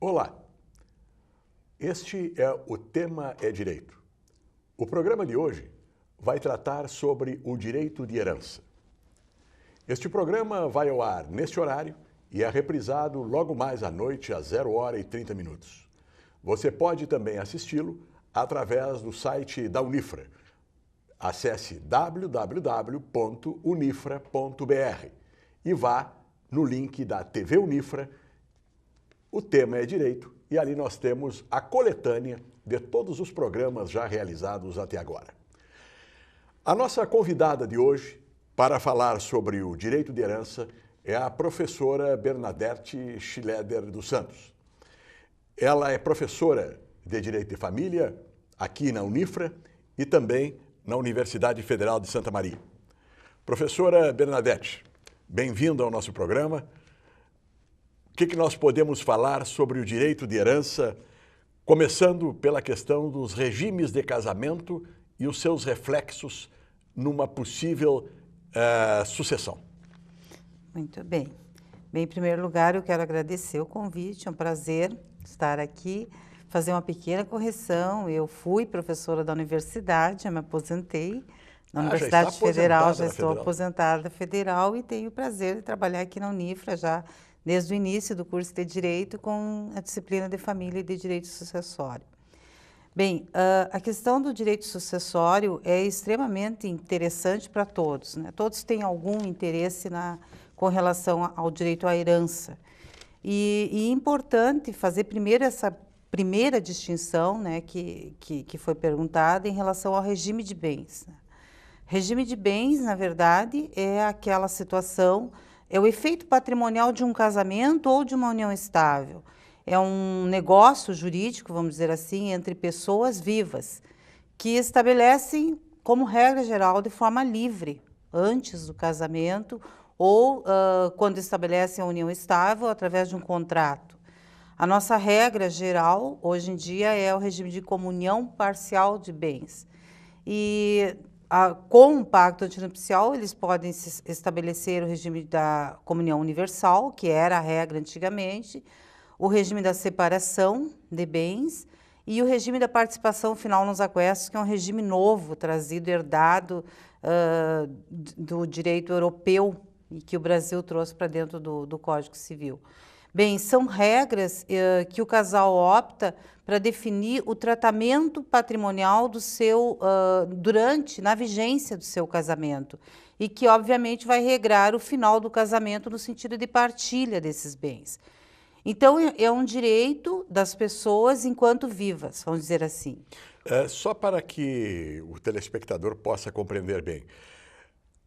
Olá, este é o Tema é Direito. O programa de hoje vai tratar sobre o direito de herança. Este programa vai ao ar neste horário e é reprisado logo mais à noite às 0h30. Você pode também assisti-lo através do site da Unifra. Acesse www.unifra.br e vá no link da TV Unifra. O Tema é Direito e ali nós temos a coletânea de todos os programas já realizados até agora. A nossa convidada de hoje para falar sobre o direito de herança é a professora Bernadette Schileder dos Santos. Ela é professora de Direito de Família aqui na Unifra e também na Universidade Federal de Santa Maria. Professora Bernadette, bem-vinda ao nosso programa. O que nós podemos falar sobre o direito de herança, começando pela questão dos regimes de casamento e os seus reflexos numa possível sucessão? Muito bem. Bem, em primeiro lugar, eu quero agradecer o convite, é um prazer estar aqui, fazer uma pequena correção. Eu fui professora da universidade, eu me aposentei na Universidade Federal, já estou aposentada da Federal e tenho o prazer de trabalhar aqui na Unifra já desde o início do curso de Direito com a disciplina de Família e de Direito Sucessório. Bem, a questão do direito sucessório é extremamente interessante para todos, né? Todos têm algum interesse com relação ao direito à herança. E é importante fazer primeiro essa primeira distinção, né, que foi perguntada em relação ao regime de bens. Regime de bens, na verdade, é aquela situação, é o efeito patrimonial de um casamento ou de uma união estável. É um negócio jurídico, vamos dizer assim, entre pessoas vivas, que estabelecem, como regra geral, de forma livre, antes do casamento ou quando estabelecem a união estável através de um contrato. A nossa regra geral, hoje em dia, é o regime de comunhão parcial de bens. E com o pacto antinupcial, eles podem estabelecer o regime da comunhão universal, que era a regra antigamente, o regime da separação de bens e o regime da participação final nos aquestos, que é um regime novo, trazido, herdado do direito europeu e que o Brasil trouxe para dentro do Código Civil. Bem, são regras que o casal opta para definir o tratamento patrimonial do seu, na vigência do seu casamento, e que, obviamente, vai regrar o final do casamento no sentido de partilha desses bens. Então, é um direito das pessoas enquanto vivas, vamos dizer assim. Só para que o telespectador possa compreender bem,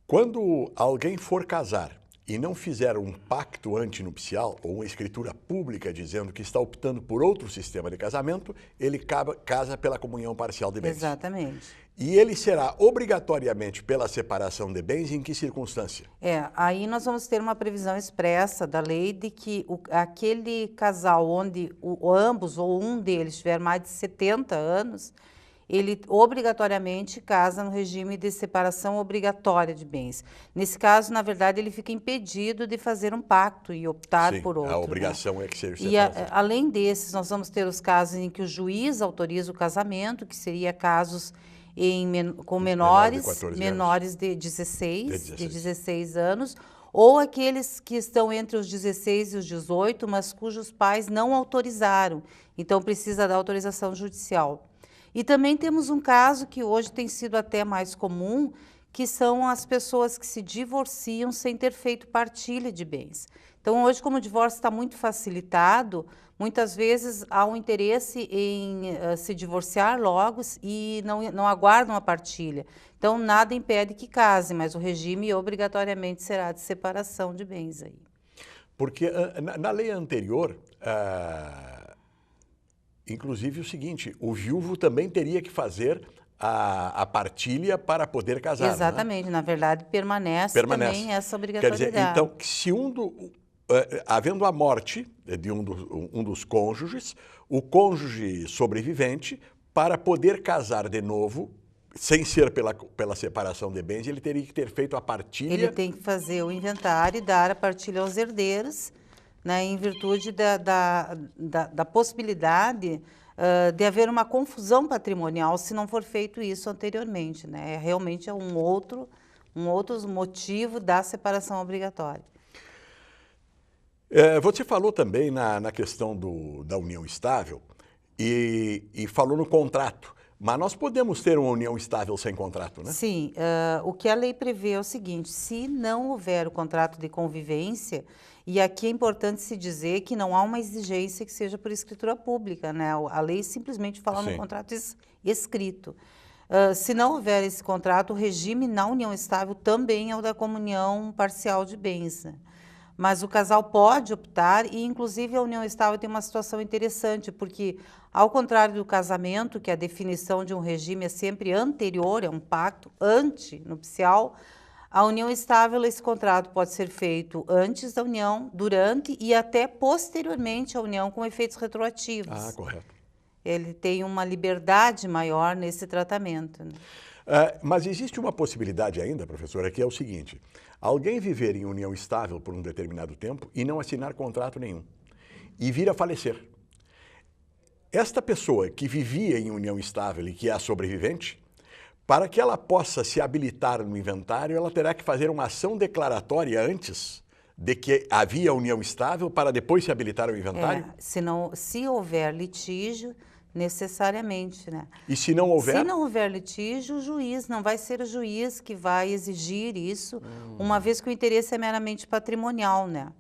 quando alguém for casar e não fizer um pacto antinupcial ou uma escritura pública dizendo que está optando por outro sistema de casamento, ele casa pela comunhão parcial de bens. Exatamente. E ele será obrigatoriamente pela separação de bens em que circunstância? Aí nós vamos ter uma previsão expressa da lei de que aquele casal onde ambos ou um deles tiver mais de 70 anos, ele obrigatoriamente casa no regime de separação obrigatória de bens. Nesse caso, na verdade, ele fica impedido de fazer um pacto e optar por outro. A obrigação, né? É que seja separação. E além desses, nós vamos ter os casos em que o juiz autoriza o casamento, que seria casos com menores de 16 anos, ou aqueles que estão entre os 16 e os 18, mas cujos pais não autorizaram. Então, precisa da autorização judicial. E também temos um caso que hoje tem sido até mais comum, que são as pessoas que se divorciam sem ter feito partilha de bens. Então, hoje, como o divórcio está muito facilitado, muitas vezes há um interesse em se divorciar logo e não aguardam a partilha. Então, nada impede que casem, mas o regime obrigatoriamente será de separação de bens aí. Porque na lei anterior, inclusive o seguinte, o viúvo também teria que fazer a partilha para poder casar. Exatamente, né? Na verdade permanece também essa obrigatoriedade. Quer dizer, então, se havendo a morte de um dos cônjuges, o cônjuge sobrevivente, para poder casar de novo, sem ser pela separação de bens, ele teria que ter feito a partilha. Ele tem que fazer o inventário e dar a partilha aos herdeiros, né, em virtude da possibilidade de haver uma confusão patrimonial se não for feito isso anteriormente, né? Realmente é um outro motivo da separação obrigatória. Você falou também na questão da união estável e falou no contrato, mas nós podemos ter uma união estável sem contrato, né? Sim, o que a lei prevê é o seguinte, se não houver o contrato de convivência, e aqui é importante se dizer que não há uma exigência que seja por escritura pública, né? A lei simplesmente fala no contrato escrito. Se não houver esse contrato, o regime na união estável também é o da comunhão parcial de bens, né? Mas o casal pode optar e, inclusive, a união estável tem uma situação interessante, porque, ao contrário do casamento, que a definição de um regime é sempre anterior, é um pacto antinupcial, a união estável, esse contrato pode ser feito antes da união, durante e até posteriormente à união, com efeitos retroativos. Ah, correto. Ele tem uma liberdade maior nesse tratamento, né? Mas existe uma possibilidade ainda, professora, que é o seguinte: alguém viver em união estável por um determinado tempo e não assinar contrato nenhum, e vir a falecer. Esta pessoa que vivia em união estável e que é a sobrevivente, para que ela possa se habilitar no inventário, ela terá que fazer uma ação declaratória antes de que havia união estável para depois se habilitar ao inventário? Se houver litígio, necessariamente, né? E se não houver? Se não houver litígio, o juiz, não vai ser o juiz que vai exigir isso, uma vez que o interesse é meramente patrimonial, né?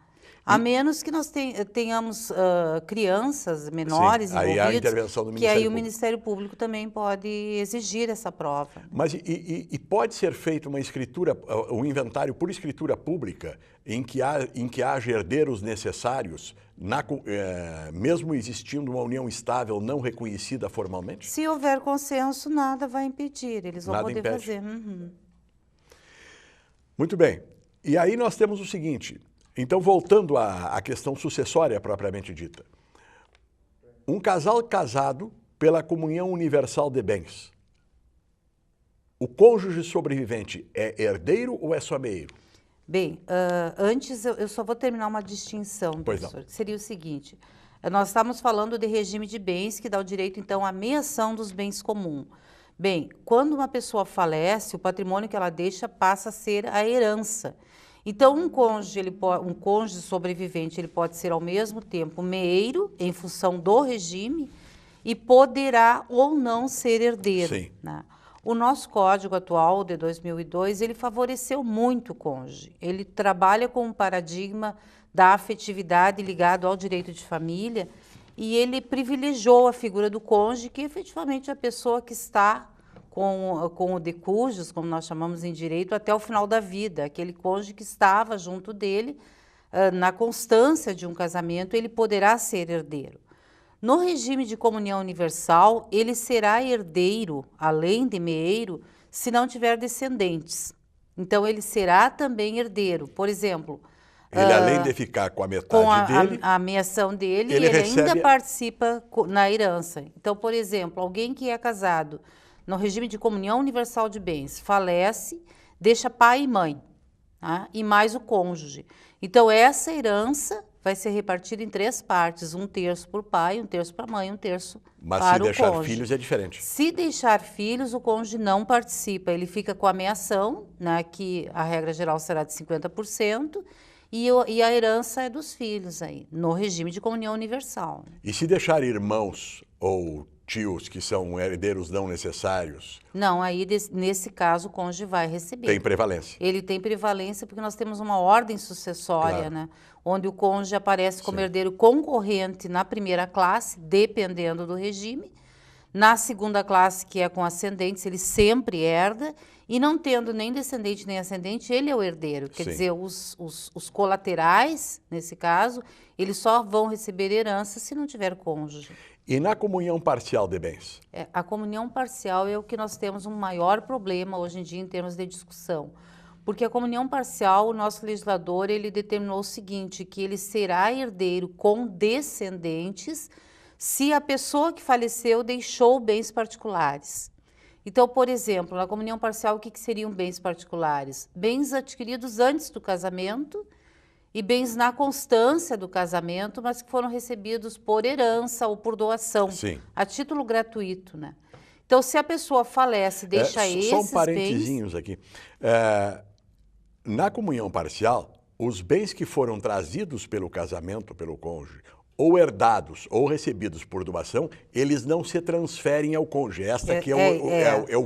A menos que nós tenhamos crianças menores envolvidas, a intervenção do que aí o Público. Ministério Público também pode exigir essa prova. Mas pode ser feita uma escritura, um inventário por escritura pública, em que haja herdeiros necessários, mesmo existindo uma união estável não reconhecida formalmente? Se houver consenso, nada vai impedir, eles vão Nada poder impede. fazer. Uhum. Muito bem. E aí nós temos o seguinte, então voltando à questão sucessória propriamente dita. Um casal casado pela comunhão universal de bens, o cônjuge sobrevivente é herdeiro ou é só meio? Bem, antes eu só vou terminar uma distinção, professor, que seria o seguinte, nós estamos falando de regime de bens que dá o direito, então, à meação dos bens comuns. Bem, quando uma pessoa falece, o patrimônio que ela deixa passa a ser a herança. Então, um cônjuge sobrevivente, ele pode ser ao mesmo tempo meeiro, em função do regime, e poderá ou não ser herdeiro. Sim. Né? O nosso código atual, de 2002, ele favoreceu muito o cônjuge. Ele trabalha com um paradigma da afetividade ligado ao direito de família e ele privilegiou a figura do cônjuge, que efetivamente é a pessoa que está com o de cujos, como nós chamamos em direito, até o final da vida. Aquele cônjuge que estava junto dele, na constância de um casamento, ele poderá ser herdeiro. No regime de comunhão universal, ele será herdeiro, além de meeiro, se não tiver descendentes. Então, ele será também herdeiro. Por exemplo... Ele, além de ficar com a metade dele... a meação dele, ele ainda participa na herança. Então, por exemplo, alguém que é casado no regime de comunhão universal de bens, falece, deixa pai e mãe, tá? E mais o cônjuge. Então, essa herança vai ser repartida em 3 partes, 1/3 por pai, 1/3 para a mãe, 1/3 para o cônjuge. Mas se deixar filhos é diferente. Se deixar filhos, o cônjuge não participa, ele fica com a meação, né, que a regra geral será de 50%, e a herança é dos filhos aí, no regime de comunhão universal. E se deixar irmãos ou tios que são herdeiros não necessários? Não, aí nesse caso o cônjuge vai receber. Tem prevalência. Ele tem prevalência porque nós temos uma ordem sucessória, Claro. né? Onde o cônjuge aparece como herdeiro concorrente na primeira classe, dependendo do regime. Na segunda classe, que é com ascendentes, ele sempre herda. E não tendo nem descendente nem ascendente, ele é o herdeiro. Quer dizer, os colaterais, nesse caso, eles só vão receber herança se não tiver cônjuge. E na comunhão parcial de bens? A comunhão parcial é o que nós temos um maior problema hoje em dia em termos de discussão. Porque a comunhão parcial, o nosso legislador, ele determinou o seguinte, que ele será herdeiro com descendentes se a pessoa que faleceu deixou bens particulares. Então, por exemplo, na comunhão parcial, o que seriam bens particulares? Bens adquiridos antes do casamento e bens na constância do casamento, mas que foram recebidos por herança ou por doação, Sim. a título gratuito, né? Então, se a pessoa falece e deixa esses só um parentezinhos aqui. Na comunhão parcial, os bens que foram trazidos pelo casamento, pelo cônjuge, ou herdados ou recebidos por doação, eles não se transferem ao cônjuge. Esta aqui é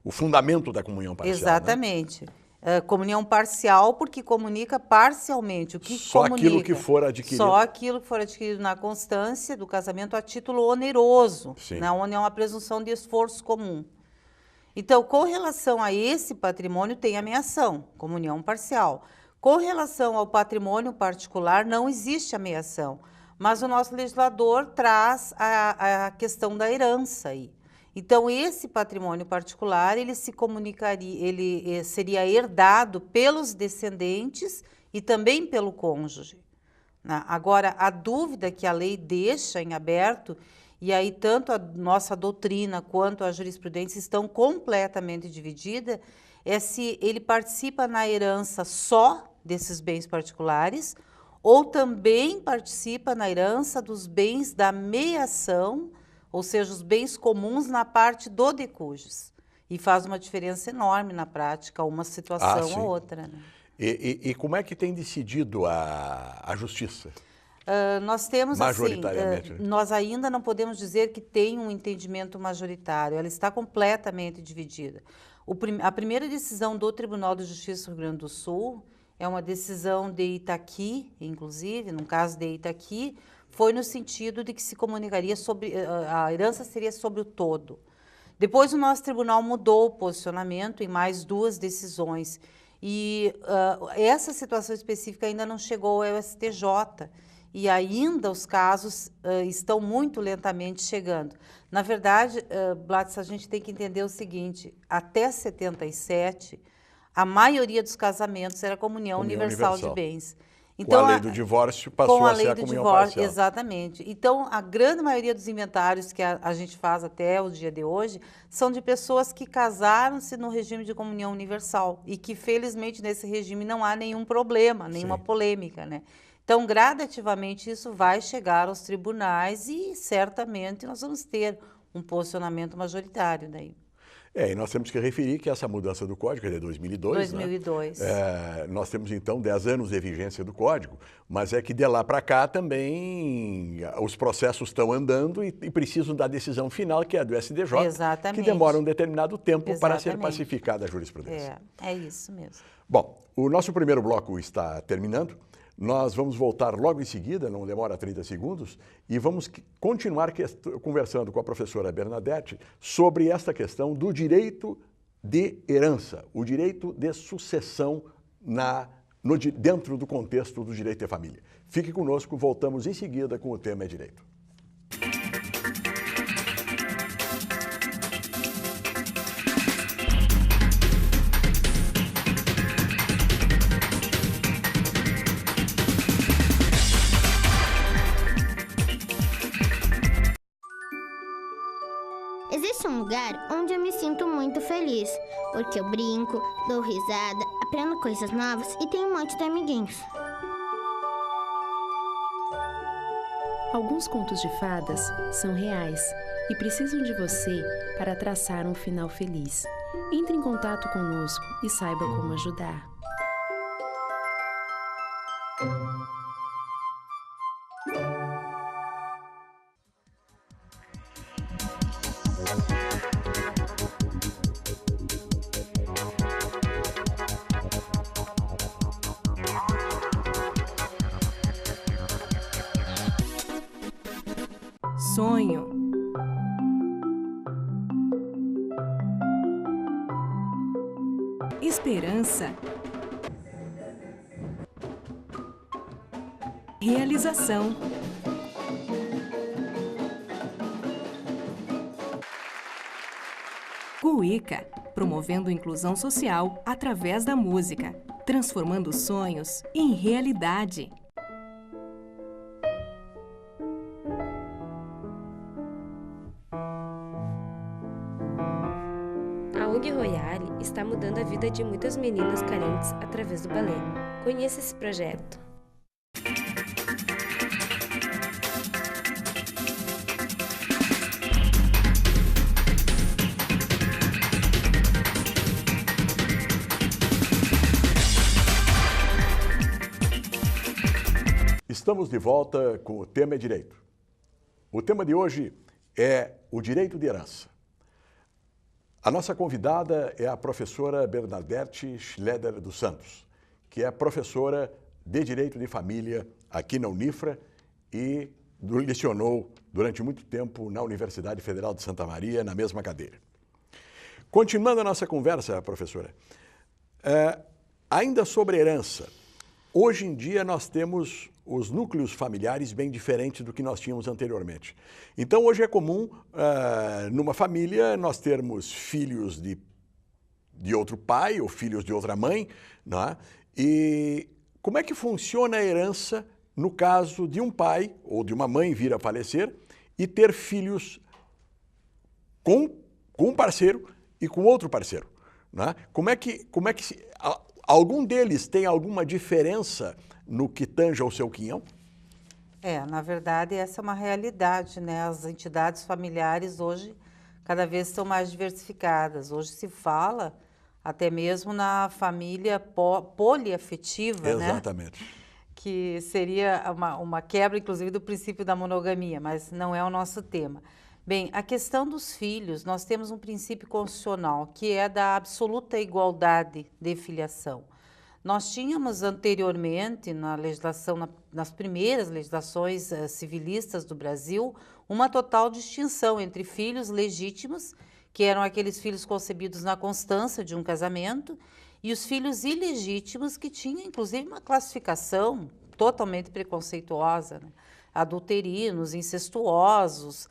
o fundamento da comunhão parcial. Exatamente. Né? Comunhão parcial, porque comunica parcialmente. O que só comunica? Aquilo que for adquirido. Só aquilo que for adquirido na constância do casamento a título oneroso, né? Onde é uma presunção de esforço comum. Então, com relação a esse patrimônio, tem a meação, comunhão parcial. Com relação ao patrimônio particular, não existe a meação. Mas o nosso legislador traz a questão da herança aí. Então, esse patrimônio particular, ele se comunicaria, ele seria herdado pelos descendentes e também pelo cônjuge. Agora, a dúvida que a lei deixa em aberto, e aí tanto a nossa doutrina quanto a jurisprudência estão completamente divididas, é se ele participa na herança só desses bens particulares, ou também participa na herança dos bens da meação, ou seja, os bens comuns na parte do decújus. E faz uma diferença enorme na prática, uma situação ou outra. Né? E como é que tem decidido a justiça? Nós temos, majoritariamente, assim, nós ainda não podemos dizer que tem um entendimento majoritário, ela está completamente dividida. A primeira decisão do Tribunal de Justiça do Rio Grande do Sul é uma decisão de Itaqui, inclusive, no caso de Itaqui, foi no sentido de que se comunicaria sobre, a herança seria sobre o todo. Depois o nosso tribunal mudou o posicionamento em mais 2 decisões e essa situação específica ainda não chegou ao STJ e ainda os casos estão muito lentamente chegando. Na verdade, Blatz, a gente tem que entender o seguinte, até 77, a maioria dos casamentos era comunhão universal de bens. Então, com a lei do divórcio passou a ser a comunhão parcial. Exatamente. Então, a grande maioria dos inventários que a gente faz até o dia de hoje são de pessoas que casaram-se no regime de comunhão universal e que, felizmente, nesse regime não há nenhum problema, nenhuma polêmica, né? Então, gradativamente, isso vai chegar aos tribunais e, certamente, nós vamos ter um posicionamento majoritário daí. E nós temos que referir que essa mudança do Código é de 2002. 2002. Né? Nós temos, então, 10 anos de vigência do Código, mas é que de lá para cá também os processos estão andando e precisam da decisão final, que é a do STJ, Exatamente. que demora um determinado tempo para ser pacificada a jurisprudência. É isso mesmo. Bom, o nosso primeiro bloco está terminando. Nós vamos voltar logo em seguida, não demora 30 segundos, e vamos continuar conversando com a professora Bernadette sobre esta questão do direito de herança, o direito de sucessão dentro do contexto do direito de família. Fique conosco, voltamos em seguida com o tema é direito. Existe um lugar onde eu me sinto muito feliz, porque eu brinco, dou risada, aprendo coisas novas e tenho um monte de amiguinhos. Alguns contos de fadas são reais e precisam de você para traçar um final feliz. Entre em contato conosco e saiba como ajudar. Sonho. Esperança. Realização. Cuíca, promovendo inclusão social através da música, transformando sonhos em realidade. A ONG Royale está mudando a vida de muitas meninas carentes através do balé. Conheça esse projeto. Estamos de volta com o tema é direito. O tema de hoje é o direito de herança. A nossa convidada é a professora Bernadette Schleder dos Santos, que é professora de Direito de Família aqui na Unifra e lecionou durante muito tempo na Universidade Federal de Santa Maria, na mesma cadeira. Continuando a nossa conversa, professora, ainda sobre herança, hoje em dia nós temos os núcleos familiares bem diferentes do que nós tínhamos anteriormente. Então, hoje é comum, numa família, nós termos filhos de outro pai ou filhos de outra mãe, né? E como é que funciona a herança no caso de um pai ou de uma mãe vir a falecer e ter filhos com um parceiro e com outro parceiro, né? Como é que algum deles tem alguma diferença no que tange ao seu quinhão? Na verdade, essa é uma realidade, né? As entidades familiares hoje cada vez estão mais diversificadas. Hoje se fala até mesmo na família poliafetiva, Exatamente. né? Que seria uma quebra, inclusive, do princípio da monogamia, mas não é o nosso tema. Bem, a questão dos filhos, nós temos um princípio constitucional, que é da absoluta igualdade de filiação. Nós tínhamos anteriormente, na legislação, nas primeiras legislações civilistas do Brasil, uma total distinção entre filhos legítimos, que eram aqueles filhos concebidos na constância de um casamento, e os filhos ilegítimos, que tinham, inclusive, uma classificação totalmente preconceituosa, né? Adulterinos, incestuosos,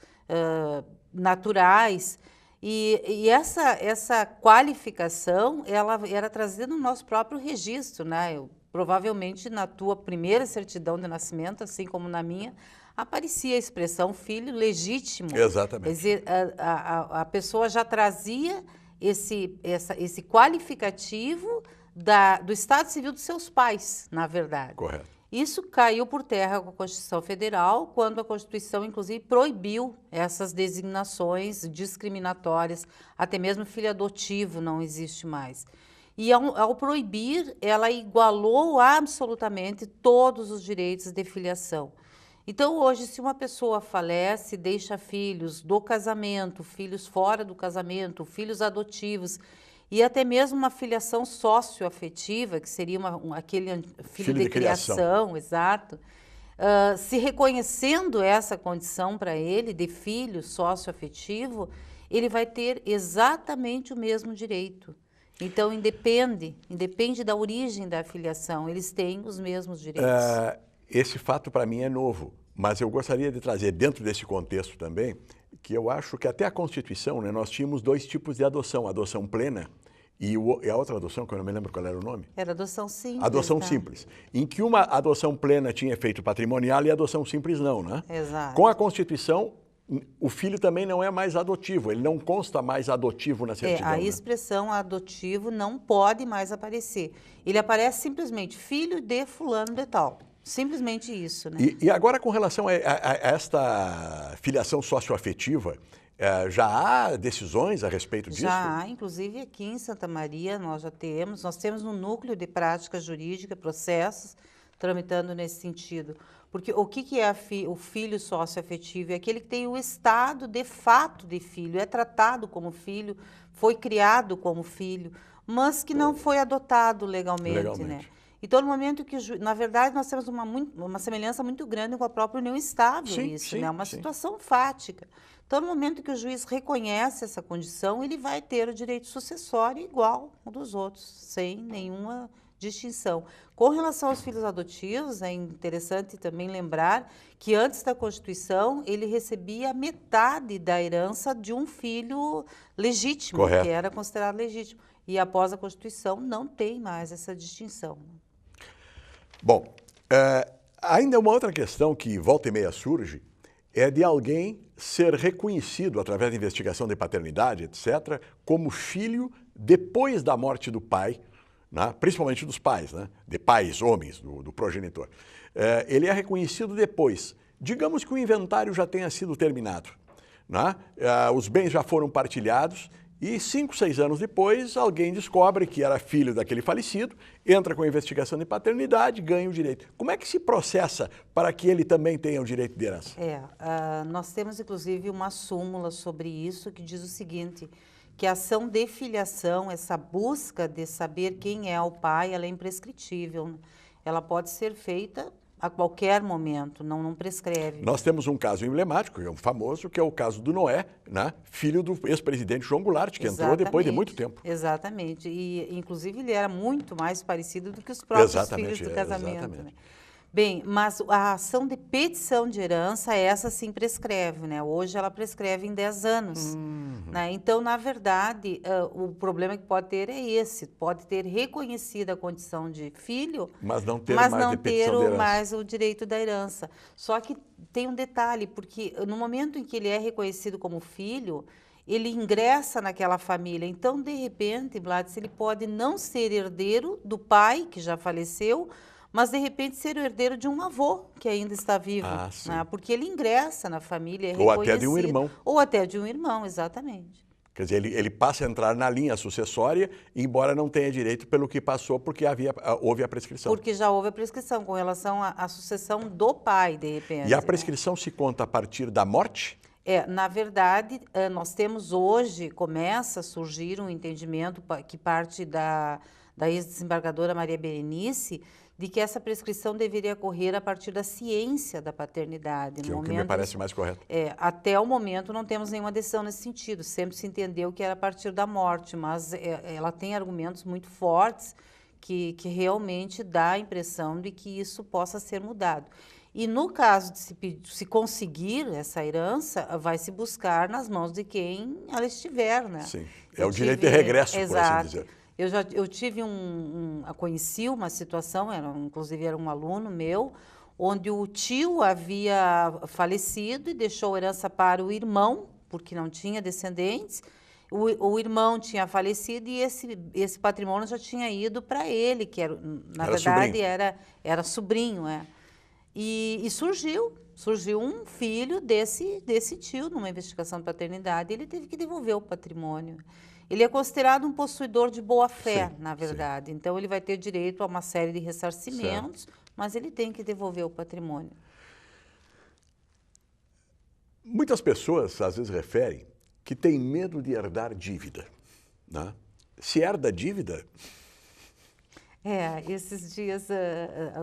naturais. E essa qualificação, ela era trazida no nosso próprio registro, né? Provavelmente na tua primeira certidão de nascimento, assim como na minha, aparecia a expressão filho legítimo. Exatamente. Quer dizer, a pessoa já trazia esse qualificativo do Estado Civil dos seus pais, na verdade. Correto. Isso caiu por terra com a Constituição Federal, quando a Constituição, inclusive, proibiu essas designações discriminatórias, até mesmo filho adotivo não existe mais. E ao proibir, ela igualou absolutamente todos os direitos de filiação. Então, hoje, se uma pessoa falece, deixa filhos do casamento, filhos fora do casamento, filhos adotivos, e até mesmo uma filiação socioafetiva, que seria aquele filho de criação, exato, se reconhecendo essa condição para ele, de filho socioafetivo, ele vai ter exatamente o mesmo direito. Então, independe da origem da filiação, eles têm os mesmos direitos. Esse fato para mim é novo, mas eu gostaria de trazer dentro desse contexto também, que eu acho que até a Constituição, né, nós tínhamos dois tipos de adoção, a adoção plena e a outra adoção, que eu não me lembro qual era o nome. Era adoção simples. Adoção simples, em que uma adoção plena tinha efeito patrimonial e a adoção simples não, né? Exato. Com a Constituição, o filho também não é mais adotivo, ele não consta mais adotivo na certidão. A expressão adotivo não pode mais aparecer. Ele aparece simplesmente filho de fulano de tal. Simplesmente isso, né? E agora, com relação a esta filiação socioafetiva, já há decisões a respeito disso? Já há, inclusive aqui em Santa Maria nós temos no núcleo de prática jurídica processos tramitando nesse sentido. Porque o que é o filho socioafetivo? É aquele que tem o estado de fato de filho, é tratado como filho, foi criado como filho, mas que não foi adotado legalmente. Né? Então, no momento que, na verdade, nós temos uma semelhança muito grande com a própria união estável, né? Uma situação fática. Então, no momento que o juiz reconhece essa condição, ele vai ter o direito sucessório igual ao dos outros, sem nenhuma distinção. Com relação aos filhos adotivos, é interessante também lembrar que antes da Constituição, ele recebia metade da herança de um filho legítimo, correto, que era considerado legítimo. E após a Constituição, não tem mais essa distinção. Bom, ainda uma outra questão que volta e meia surge é de alguém ser reconhecido através da investigação de paternidade, etc., como filho depois da morte do pai, né? Principalmente dos pais, né? De pais, homens, do progenitor. Ele é reconhecido depois. Digamos que o inventário já tenha sido terminado, né? Os bens já foram partilhados E 5, 6 anos depois, alguém descobre que era filho daquele falecido, entra com a investigação de paternidade, ganha o direito. Como é que se processa para que ele também tenha o direito de herança? Nós temos, inclusive, uma súmula sobre isso que diz o seguinte, que a ação de filiação, essa busca de saber quem é o pai, ela é imprescritível. Ela pode ser feita a qualquer momento, não prescreve. Nós temos um caso emblemático, que é um famoso, que é o caso do Noé, né? Filho do ex-presidente João Goulart, que entrou depois de muito tempo. Exatamente. E, inclusive, ele era muito mais parecido do que os próprios filhos do casamento. Exatamente. Né? Bem, mas a ação de petição de herança, essa sim prescreve, né? Hoje ela prescreve em 10 anos. Né? Então, na verdade, o problema que pode ter é esse, pode ter reconhecido a condição de filho, mas não ter mais o direito da herança. Só que tem um detalhe, porque no momento em que ele é reconhecido como filho, ele ingressa naquela família. Então, de repente, Blatz, ele pode não ser herdeiro do pai, que já faleceu, mas, de repente, ser o herdeiro de um avô que ainda está vivo. Né? Porque ele ingressa na família, é reconhecido. Ou até de um irmão. Ou até de um irmão, exatamente. Quer dizer, ele passa a entrar na linha sucessória, embora não tenha direito pelo que passou, porque houve a prescrição. Porque já houve a prescrição com relação à sucessão do pai, de repente. E a prescrição se conta a partir da morte? Na verdade, nós temos hoje, começa a surgir um entendimento que parte da ex-desembargadora Maria Berenice, de que essa prescrição deveria ocorrer a partir da ciência da paternidade. Que é o que me parece mais correto. Até o momento não temos nenhuma decisão nesse sentido, sempre se entendeu que era a partir da morte, mas ela tem argumentos muito fortes que realmente dá a impressão de que isso possa ser mudado. E no caso de se conseguir essa herança, vai se buscar nas mãos de quem ela estiver, né? Sim, o direito de regresso, exato. Por assim dizer. Eu tive conheci uma situação, inclusive era um aluno meu, onde o tio havia falecido e deixou herança para o irmão, porque não tinha descendentes. O irmão tinha falecido e esse patrimônio já tinha ido para ele, que na verdade era sobrinho. E surgiu um filho desse tio numa investigação de paternidade, ele teve que devolver o patrimônio. Ele é considerado um possuidor de boa-fé, na verdade. Sim. Então, ele vai ter direito a uma série de ressarcimentos, mas ele tem que devolver o patrimônio. Muitas pessoas, às vezes, referem que têm medo de herdar dívida. Né? Se herda dívida... Esses dias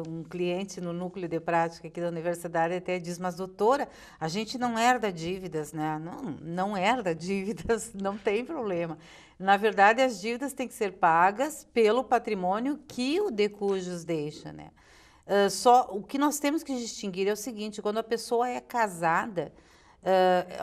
um cliente no núcleo de prática aqui da universidade até diz, mas doutora, a gente não herda dívidas, né? Não herda dívidas, não tem problema. Na verdade, as dívidas têm que ser pagas pelo patrimônio que o de cujos deixa, né? Só o que nós temos que distinguir é o seguinte, quando a pessoa é casada,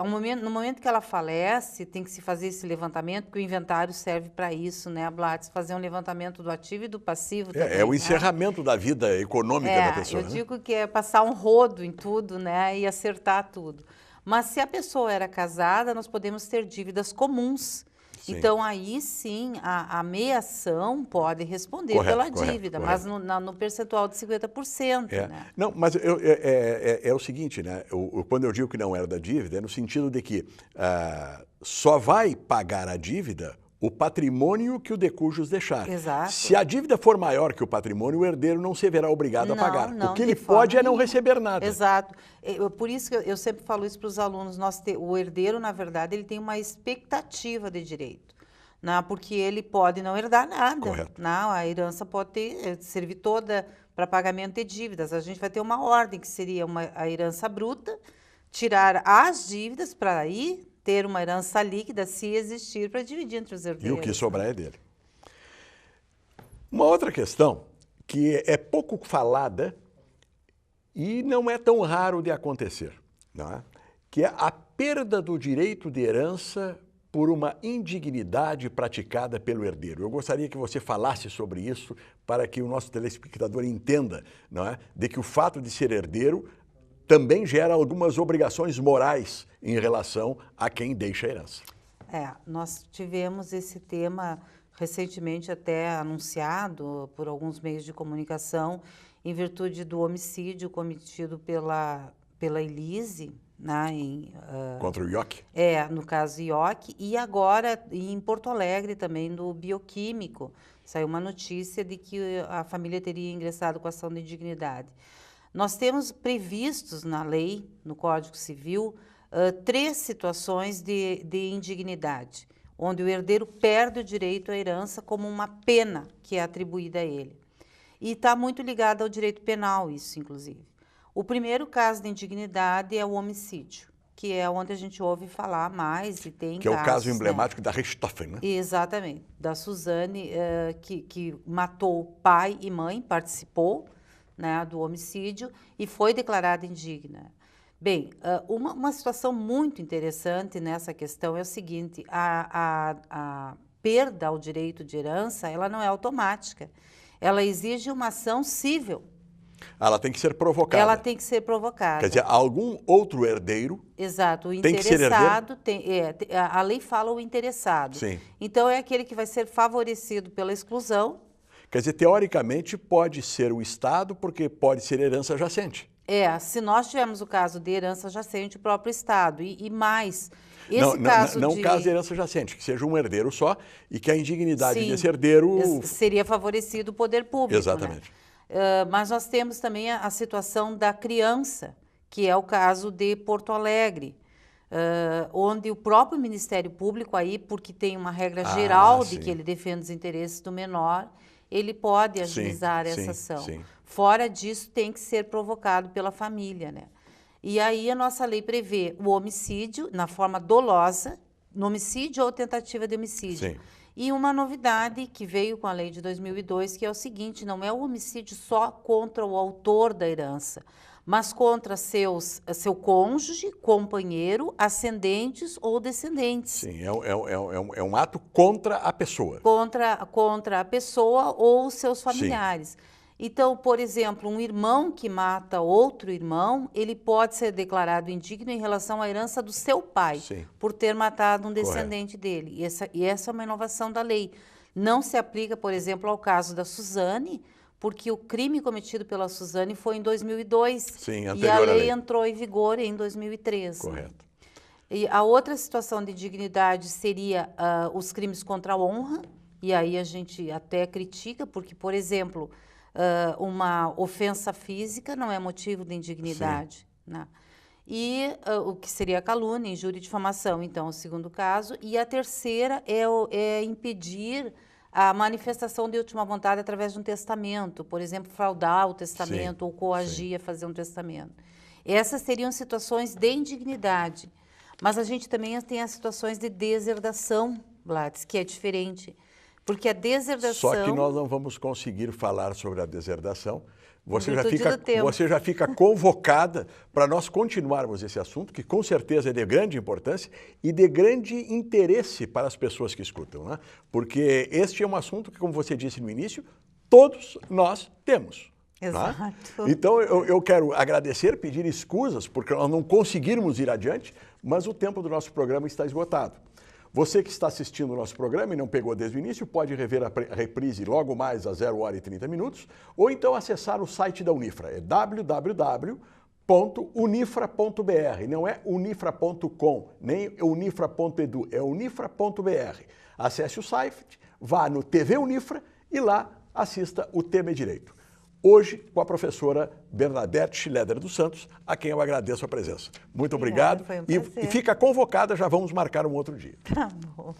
no momento que ela falece, tem que se fazer esse levantamento, porque o inventário serve para isso, né, Blatz? Fazer um levantamento do ativo e do passivo também. É o encerramento da vida econômica da pessoa. Eu digo que é passar um rodo em tudo, né, e acertar tudo. Mas se a pessoa era casada, nós podemos ter dívidas comuns. Sim. Então, aí sim, a meação pode responder pela dívida, mas no percentual de 50%. Né? Não, mas é o seguinte, né? Quando eu digo que não era da dívida, é no sentido de que só vai pagar a dívida o patrimônio que o de cujos deixar. Exato. Se a dívida for maior que o patrimônio, o herdeiro não se verá obrigado a pagar. O que ele pode é não receber nada. Exato. Por isso que eu sempre falo isso para os alunos. O herdeiro, na verdade, ele tem uma expectativa de direito. Né? Porque ele pode não herdar nada. Correto. Né? A herança pode servir toda para pagamento de dívidas. A gente vai ter uma ordem que seria a herança bruta, tirar as dívidas para aí ter uma herança líquida, se existir, para dividir entre os herdeiros. E o que sobrar é dele. Uma outra questão que é pouco falada e não é tão raro de acontecer, não é? Que é a perda do direito de herança por uma indignidade praticada pelo herdeiro. Eu gostaria que você falasse sobre isso para que o nosso telespectador entenda, não é? De que o fato de ser herdeiro também gera algumas obrigações morais em relação a quem deixa a herança. Nós tivemos esse tema recentemente até anunciado por alguns meios de comunicação em virtude do homicídio cometido pela Elise, né, contra o IOC? No caso IOC, e agora em Porto Alegre também do bioquímico. Saiu uma notícia de que a família teria ingressado com ação de indignidade. Nós temos previstos na lei, no Código Civil, 3 situações de indignidade, onde o herdeiro perde o direito à herança como uma pena que é atribuída a ele. E está muito ligado ao direito penal isso, inclusive. O primeiro caso de indignidade é o homicídio, que é onde a gente ouve falar mais e tem que é o casos, caso emblemático, né, da Richthofen, né? Exatamente, da Suzane, que matou pai e mãe, participou, né, do homicídio e foi declarada indigna. Bem, uma situação muito interessante nessa questão é o seguinte, a perda ao direito de herança, ela não é automática, ela exige uma ação cível. Ela tem que ser provocada. Ela tem que ser provocada. Quer dizer, algum outro herdeiro. Exato, o tem interessado, que ser herdeiro? A lei fala o interessado. Sim. Então, é aquele que vai ser favorecido pela exclusão. Quer dizer, teoricamente, pode ser o Estado, porque pode ser herança jacente. Se nós tivermos o caso de herança jacente, o próprio Estado. E mais, não o caso de herança jacente, que seja um herdeiro só e que a indignidade Sim, desse herdeiro... seria favorecido o poder público. Exatamente. Né? Mas nós temos também a situação da criança, que é o caso de Porto Alegre, onde o próprio Ministério Público, aí, porque tem uma regra geral de que ele defende os interesses do menor, ele pode ajuizar essa ação. Sim. Fora disso, tem que ser provocado pela família, né? E aí a nossa lei prevê o homicídio na forma dolosa, no homicídio ou tentativa de homicídio. Sim. E uma novidade que veio com a lei de 2002, que é o seguinte, não é o homicídio só contra o autor da herança, mas contra seu cônjuge, companheiro, ascendentes ou descendentes. Sim, é um ato contra a pessoa. Contra a pessoa ou seus familiares. Sim. Então, por exemplo, um irmão que mata outro irmão, ele pode ser declarado indigno em relação à herança do seu pai, por ter matado um descendente dele. E essa é uma inovação da lei. Não se aplica, por exemplo, ao caso da Suzane, porque o crime cometido pela Suzane foi em 2002. Sim, e a lei entrou em vigor em 2003. Correto. E a outra situação de indignidade seria os crimes contra a honra, e aí a gente até critica, porque, por exemplo... uma ofensa física não é motivo de indignidade. Né? E o que seria calúnia, injúria e difamação, então, o segundo caso. E a terceira é impedir a manifestação de última vontade através de um testamento, por exemplo, fraudar o testamento ou coagir a fazer um testamento. Essas seriam situações de indignidade. Mas a gente também tem as situações de deserdação, Blatz, que é diferente. Porque a deserdação... Só que nós não vamos conseguir falar sobre a deserdação. Você já fica convocada para nós continuarmos esse assunto, que com certeza é de grande importância e de grande interesse para as pessoas que escutam, né? Porque este é um assunto que, como você disse no início, todos nós temos. Exato. Né? Então, eu quero agradecer, pedir escusas, porque nós não conseguirmos ir adiante, mas o tempo do nosso programa está esgotado. Você que está assistindo o nosso programa e não pegou desde o início, pode rever a reprise logo mais às 0h30, ou então acessar o site da Unifra, é www.unifra.br, não é unifra.com, nem unifra.edu, é unifra.br. Acesse o site, vá no TV Unifra e lá assista o Tema é Direito. Hoje, com a professora Bernadette Schileder dos Santos, a quem eu agradeço a presença. Muito obrigado. Foi um prazer. E fica convocada, já vamos marcar um outro dia. Tá bom.